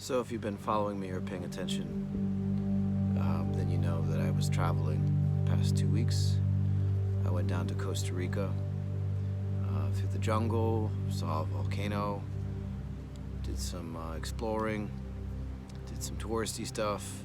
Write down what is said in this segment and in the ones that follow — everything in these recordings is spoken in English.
So if you've been following me or paying attention, then you know that I was traveling the past 2 weeks. I went down to Costa Rica, through the jungle, saw a volcano, did some exploring, did some touristy stuff,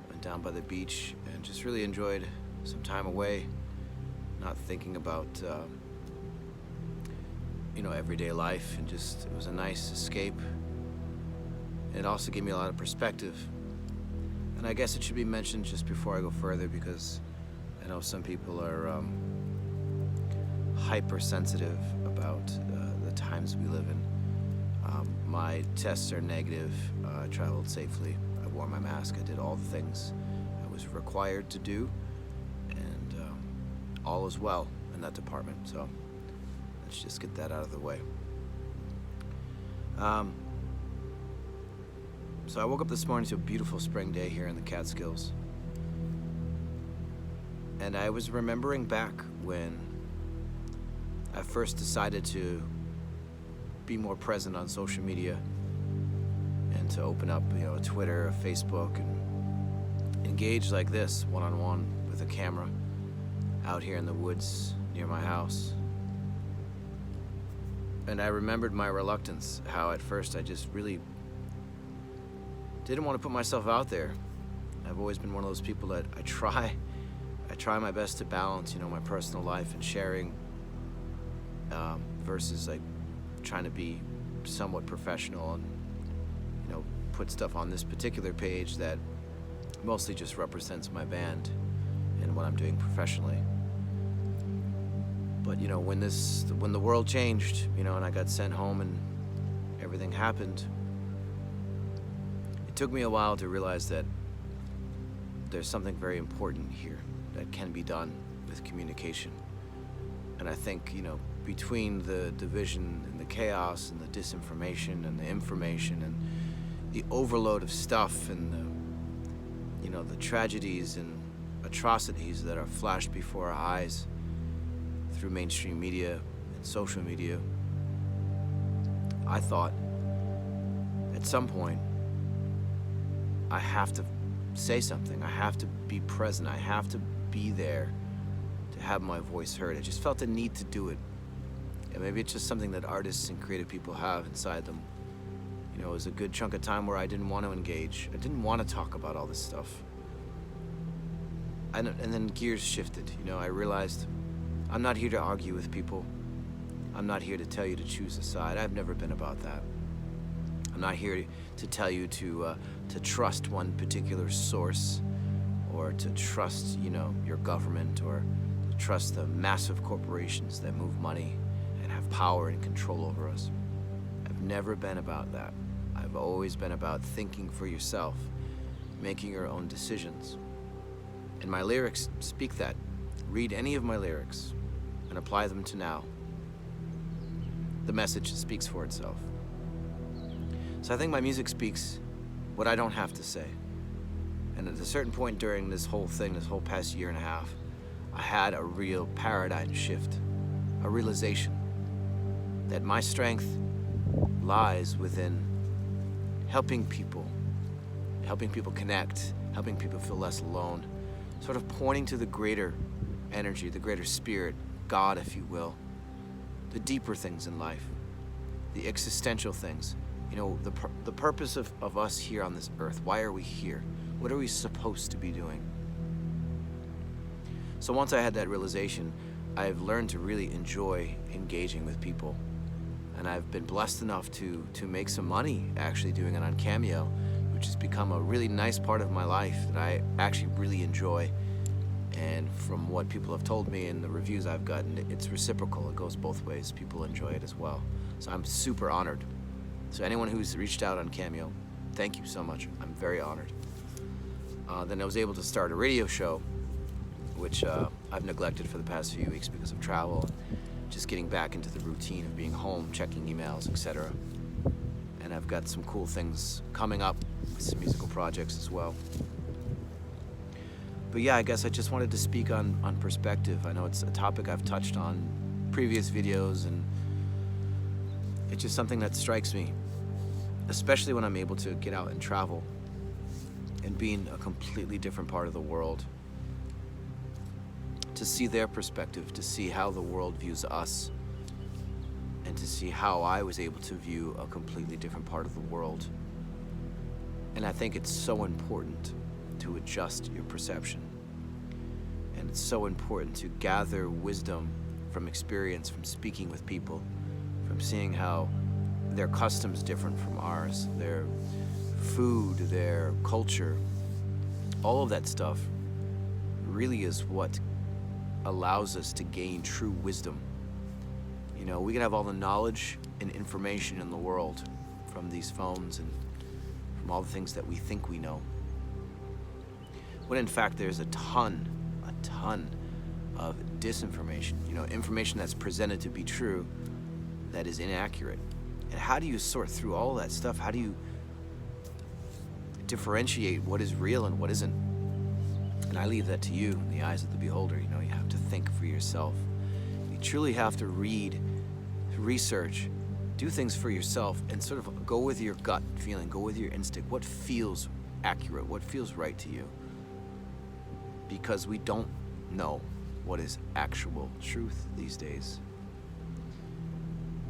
went down by the beach, and just really enjoyed some time away, not thinking about everyday life, and just it was a nice escape. It also gave me a lot of perspective. And I guess it should be mentioned just before I go further, because I know some people are hypersensitive about the times we live in. My tests are negative. I traveled safely. I wore my mask. I did all the things I was required to do, and all is well in that department. So let's just get that out of the way. So I woke up this morning to a beautiful spring day here in the Catskills. And I was remembering back when I first decided to be more present on social media and to open up, a Twitter, a Facebook, and engage like this, one-on-one with a camera out here in the woods near my house. And I remembered my reluctance, how at first I just really didn't want to put myself out there. I've always been one of those people that I try my best to balance, my personal life and sharing, versus like trying to be somewhat professional and, put stuff on this particular page that mostly just represents my band and what I'm doing professionally. But when the world changed, and I got sent home and everything happened, it took me a while to realize that there's something very important here that can be done with communication. And I think, between the division and the chaos and the disinformation and the information and the overload of stuff and the tragedies and atrocities that are flashed before our eyes through mainstream media and social media, I thought at some point I have to say something. I have to be present. I have to be there to have my voice heard. I just felt the need to do it. And maybe it's just something that artists and creative people have inside them. It was a good chunk of time where I didn't want to engage. I didn't want to talk about all this stuff. And then gears shifted. I realized I'm not here to argue with people. I'm not here to tell you to choose a side. I've never been about that. I'm not here to tell you to trust one particular source, or to trust, your government, or to trust the massive corporations that move money and have power and control over us. I've never been about that. I've always been about thinking for yourself, making your own decisions. And my lyrics speak that. Read any of my lyrics and apply them to now. The message speaks for itself. So I think my music speaks what I don't have to say. And at a certain point during this whole thing, this whole past year and a half, I had a real paradigm shift, a realization that my strength lies within helping people connect, helping people feel less alone, sort of pointing to the greater energy, the greater spirit, God, if you will, the deeper things in life, the existential things. The purpose of us here on this earth. Why are we here? What are we supposed to be doing? So once I had that realization, I've learned to really enjoy engaging with people. And I've been blessed enough to make some money actually doing it on Cameo, which has become a really nice part of my life that I actually really enjoy. And from what people have told me and the reviews I've gotten, it's reciprocal. It goes both ways. People enjoy it as well. So I'm super honored. So anyone who's reached out on Cameo, thank you so much. I'm very honored. Then I was able to start a radio show, which I've neglected for the past few weeks because of travel, and just getting back into the routine of being home, checking emails, etc. And I've got some cool things coming up with some musical projects as well. But yeah, I guess I just wanted to speak on perspective. I know it's a topic I've touched on previous videos, and it's just something that strikes me. especially when I'm able to get out and travel and be in a completely different part of the world, to see their perspective, to see how the world views us, and to see how I was able to view a completely different part of the world. And I think it's so important to adjust your perception. And it's so important to gather wisdom from experience, from speaking with people, from seeing how their customs different from ours, their food, their culture, all of that stuff really is what allows us to gain true wisdom. You know, we can have all the knowledge and information in the world from these phones and from all the things that we think we know, when in fact there's a ton of disinformation, you know, information that's presented to be true that is inaccurate. And how do you sort through all that stuff? How do you differentiate what is real and what isn't? And I leave that to you in the eyes of the beholder. You know, you have to think for yourself. You truly have to read, research, do things for yourself, and sort of go with your gut feeling, go with your instinct. What feels accurate? What feels right to you? Because we don't know what is actual truth these days.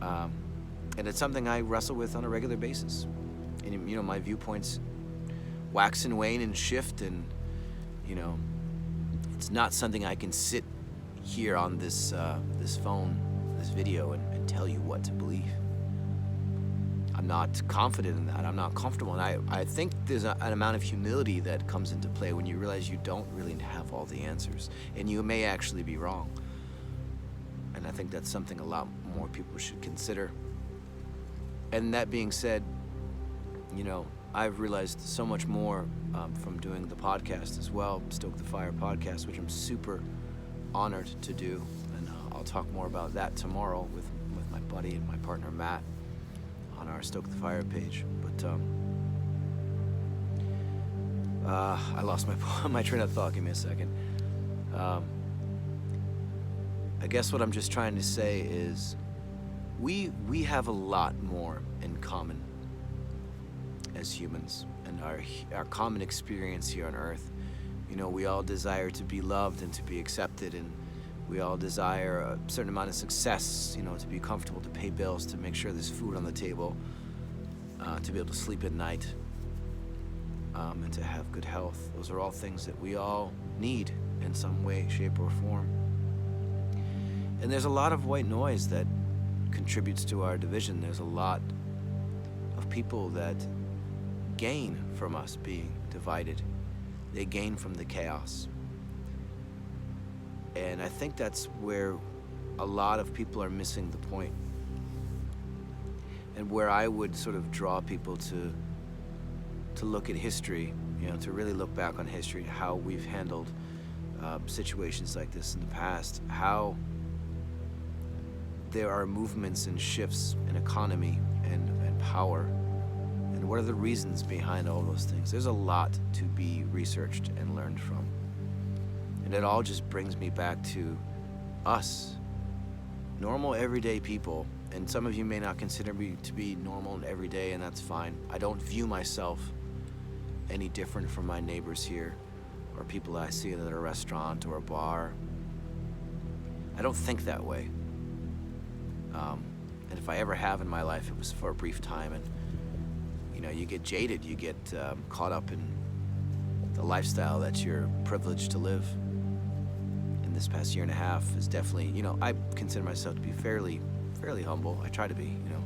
And it's something I wrestle with on a regular basis. And, you know, my viewpoints wax and wane and shift, and, you know, it's not something I can sit here on this phone, this video, and tell you what to believe. I'm not confident in that. I'm not comfortable. And I think there's an amount of humility that comes into play when you realize you don't really have all the answers, and you may actually be wrong. And I think that's something a lot more people should consider. And that being said, you know, I've realized so much more from doing the podcast as well, Stoke the Fire podcast, which I'm super honored to do. And I'll talk more about that tomorrow with my buddy and my partner Matt on our Stoke the Fire page. But I lost my train of thought. Give me a second. I guess what I'm just trying to say is we have a lot more in common as humans, and our common experience here on Earth. You know, we all desire to be loved and to be accepted, and we all desire a certain amount of success, you know, to be comfortable, to pay bills, to make sure there's food on the table, to be able to sleep at night, and to have good health. Those are all things that we all need in some way, shape, or form. And there's a lot of white noise that contributes to our division. There's a lot of people that gain from us being divided. They gain from the chaos. And I think that's where a lot of people are missing the point. And where I would sort of draw people to look at history, you know, to really look back on history, how we've handled situations like this in the past, how there are movements and shifts in economy and power, and what are the reasons behind all those things. There's a lot to be researched and learned from. And it all just brings me back to us, normal everyday people. And some of you may not consider me to be normal and everyday, and that's fine. I don't view myself any different from my neighbors here or people I see at a restaurant or a bar. I don't think that way. And if I ever have in my life, it was for a brief time. And, you know, you get jaded, you get caught up in the lifestyle that you're privileged to live. And this past year and a half is definitely, you know, I consider myself to be fairly humble. I try to be, you know.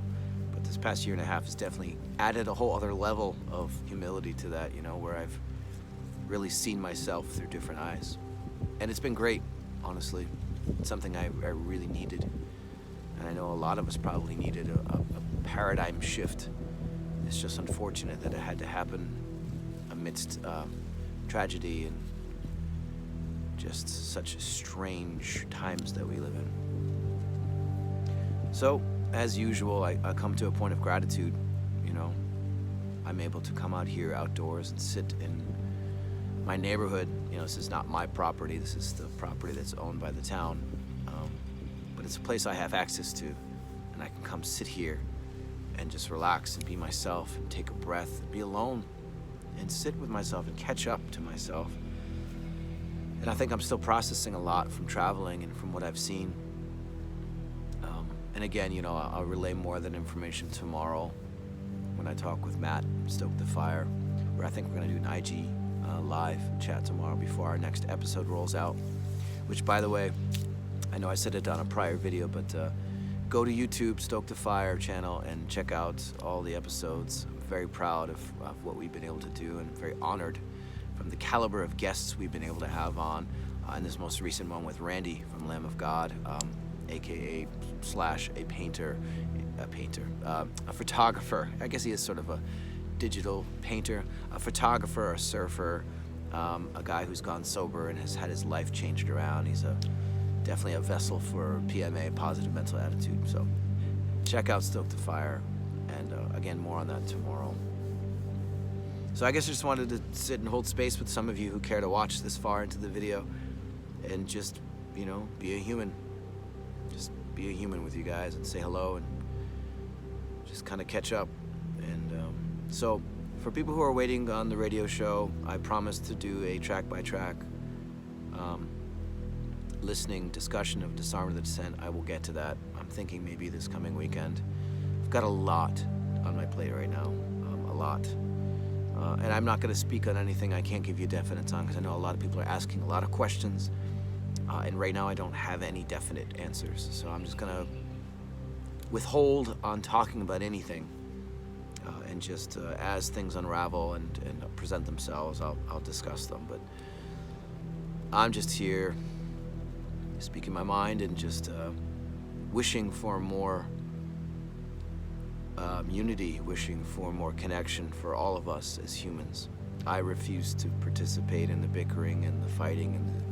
But this past year and a half has definitely added a whole other level of humility to that, you know, where I've really seen myself through different eyes. And it's been great, honestly. It's something I really needed. And I know a lot of us probably needed a paradigm shift. It's just unfortunate that it had to happen amidst tragedy and just such strange times that we live in. So, as usual, I come to a point of gratitude. You know, I'm able to come out here outdoors and sit in my neighborhood. You know, this is not my property. This is the property that's owned by the town. But it's a place I have access to, and I can come sit here and just relax and be myself and take a breath and be alone and sit with myself and catch up to myself. And I think I'm still processing a lot from traveling and from what I've seen. And again, I'll relay more of that information tomorrow when I talk with Matt, Stoke the Fire, where I think we're going to do an IG live chat tomorrow before our next episode rolls out. Which, by the way, I know I said it on a prior video, but go to YouTube, Stoke the Fire channel, and check out all the episodes. I'm very proud of what we've been able to do, and very honored from the caliber of guests we've been able to have on. In this most recent one with Randy from Lamb of God, aka a photographer. I guess he is sort of a digital painter, a photographer, a surfer, a guy who's gone sober and has had his life changed around. He's definitely a vessel for PMA, positive mental attitude. So check out Stoke the Fire, and again, more on that tomorrow. So I guess I just wanted to sit and hold space with some of you who care to watch this far into the video, and just, be a human. Just be a human with you guys and say hello and just kind of catch up. And so for people who are waiting on the radio show, I promised to do a track-by-track listening discussion of Disarm of the Descent. I will get to that. I'm thinking maybe this coming weekend. I've got a lot on my plate right now, a lot. And I'm not going to speak on anything I can't give you definites on, because I know a lot of people are asking a lot of questions. And right now I don't have any definite answers. So I'm just going to withhold on talking about anything. And just as things unravel and present themselves, I'll discuss them. But I'm just here speaking my mind and just wishing for more unity, wishing for more connection for all of us as humans. I refuse to participate in the bickering and the fighting and the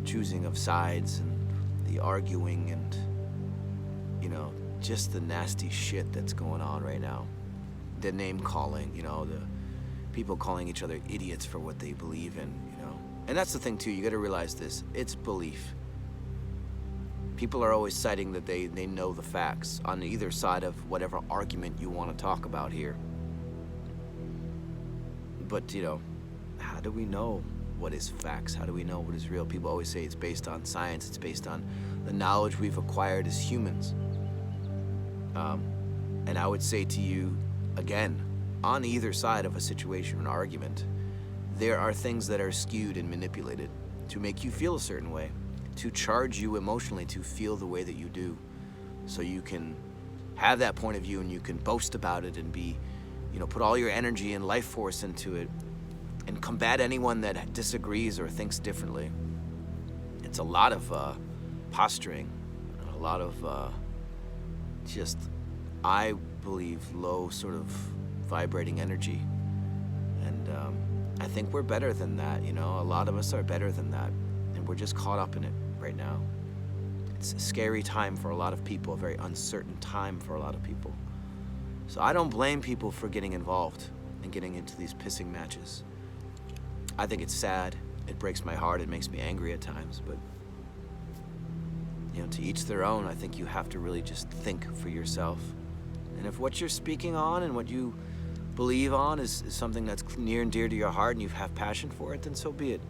choosing of sides and the arguing and, just the nasty shit that's going on right now. The name calling, the people calling each other idiots for what they believe in, And that's the thing too, you gotta realize this, it's belief. People are always citing that they know the facts on either side of whatever argument you want to talk about here. But, how do we know what is facts? How do we know what is real? People always say it's based on science, it's based on the knowledge we've acquired as humans. And I would say to you, again, on either side of a situation or an argument, there are things that are skewed and manipulated to make you feel a certain way, to charge you emotionally to feel the way that you do, so you can have that point of view and you can boast about it and be, put all your energy and life force into it and combat anyone that disagrees or thinks differently. It's a lot of posturing, a lot of just, I believe, low sort of vibrating energy. And I think we're better than that, a lot of us are better than that, and we're just caught up in it right now. It's a scary time for a lot of people, a very uncertain time for a lot of people. So I don't blame people for getting involved and getting into these pissing matches. I think it's sad, it breaks my heart, it makes me angry at times, but to each their own. I think you have to really just think for yourself. And if what you're speaking on and what you believe on is something that's near and dear to your heart and you have passion for it, then so be it.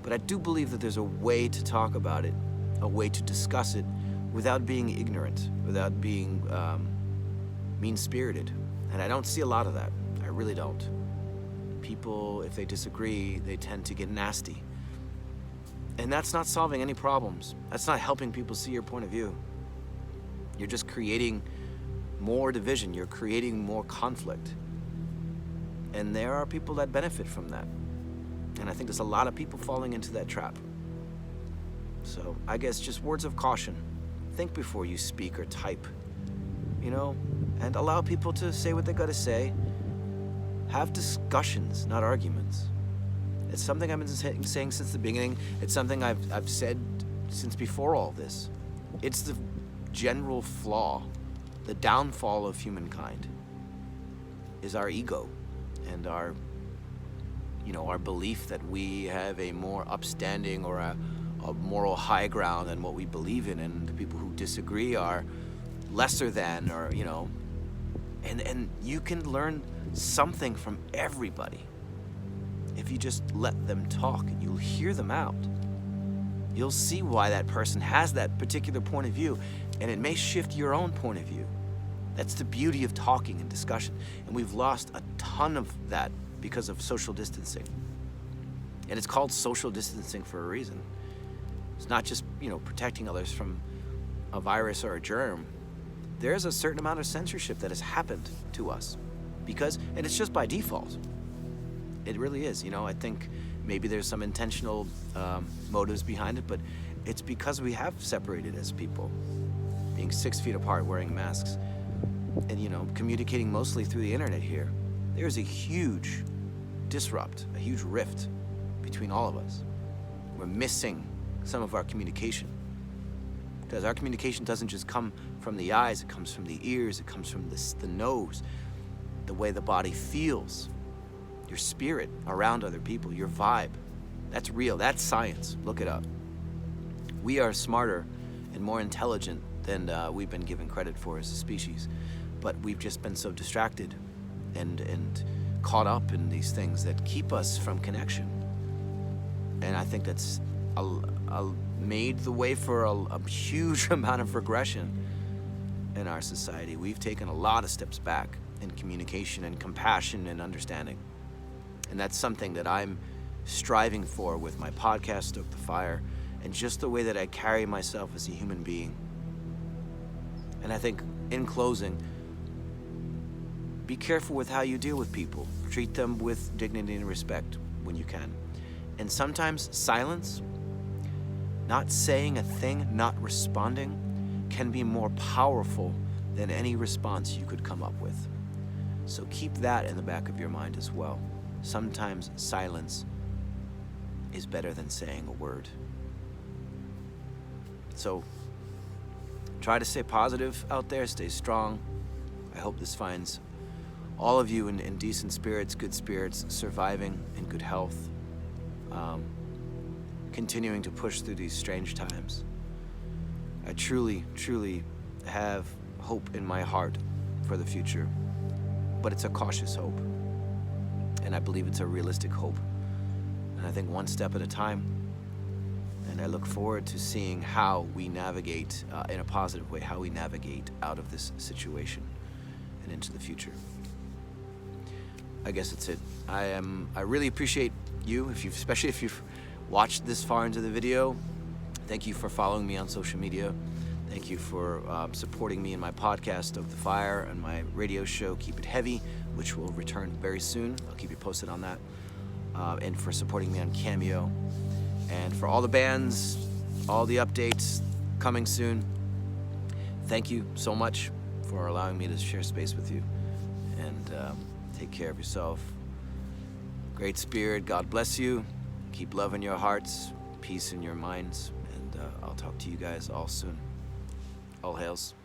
But I do believe that there's a way to talk about it, a way to discuss it without being ignorant, without being mean-spirited. And I don't see a lot of that. I really don't. People, if they disagree, they tend to get nasty. And that's not solving any problems. That's not helping people see your point of view. You're just creating more division. You're creating more conflict. And there are people that benefit from that. And I think there's a lot of people falling into that trap. So I guess just words of caution. Think before you speak or type, and allow people to say what they gotta say. Have discussions, not arguments. It's something I've been saying since the beginning. It's something I've said since before all this. It's the general flaw, the downfall of humankind, is our ego and our belief that we have a more upstanding or a moral high ground than what we believe in, and the people who disagree are lesser than, or And you can learn something from everybody if you just let them talk, and you'll hear them out. You'll see why that person has that particular point of view, and it may shift your own point of view. That's the beauty of talking and discussion. And we've lost a ton of that because of social distancing. And it's called social distancing for a reason. It's not just, protecting others from a virus or a germ. There's a certain amount of censorship that has happened to us and it's just by default. It really is. I think maybe there's some intentional motives behind it, but it's because we have separated as people, being 6 feet apart, wearing masks, and communicating mostly through the internet here. There's a huge a huge rift between all of us. We're missing some of our communication, because our communication doesn't just come from the eyes, it comes from the ears, it comes from the nose, the way the body feels, your spirit around other people, your vibe. That's real, that's science, look it up. We are smarter and more intelligent than we've been given credit for as a species, but we've just been so distracted and caught up in these things that keep us from connection. And I think that's made the way for a huge amount of regression in our society. We've taken a lot of steps back in communication and compassion and understanding. And that's something that I'm striving for with my podcast, Stoke the Fire, and just the way that I carry myself as a human being. And I think, in closing, be careful with how you deal with people. Treat them with dignity and respect when you can. And sometimes silence, not saying a thing, not responding, can be more powerful than any response you could come up with. So keep that in the back of your mind as well. Sometimes silence is better than saying a word. So try to stay positive out there, stay strong. I hope this finds all of you in decent spirits, good spirits, surviving in good health, continuing to push through these strange times. I truly, truly have hope in my heart for the future, but it's a cautious hope, and I believe it's a realistic hope. And I think one step at a time, and I look forward to seeing how we navigate in a positive way, how we navigate out of this situation and into the future. I guess that's it. I really appreciate you, especially if you've watched this far into the video. Thank you for following me on social media. Thank you for supporting me in my podcast, Stoke the Fire, and my radio show, Keep It Heavy, which will return very soon. I'll keep you posted on that. And for supporting me on Cameo. And for all the bands, all the updates coming soon. Thank you so much for allowing me to share space with you. And take care of yourself. Great spirit, God bless you. Keep love in your hearts, peace in your minds, and I'll talk to you guys all soon. All hails.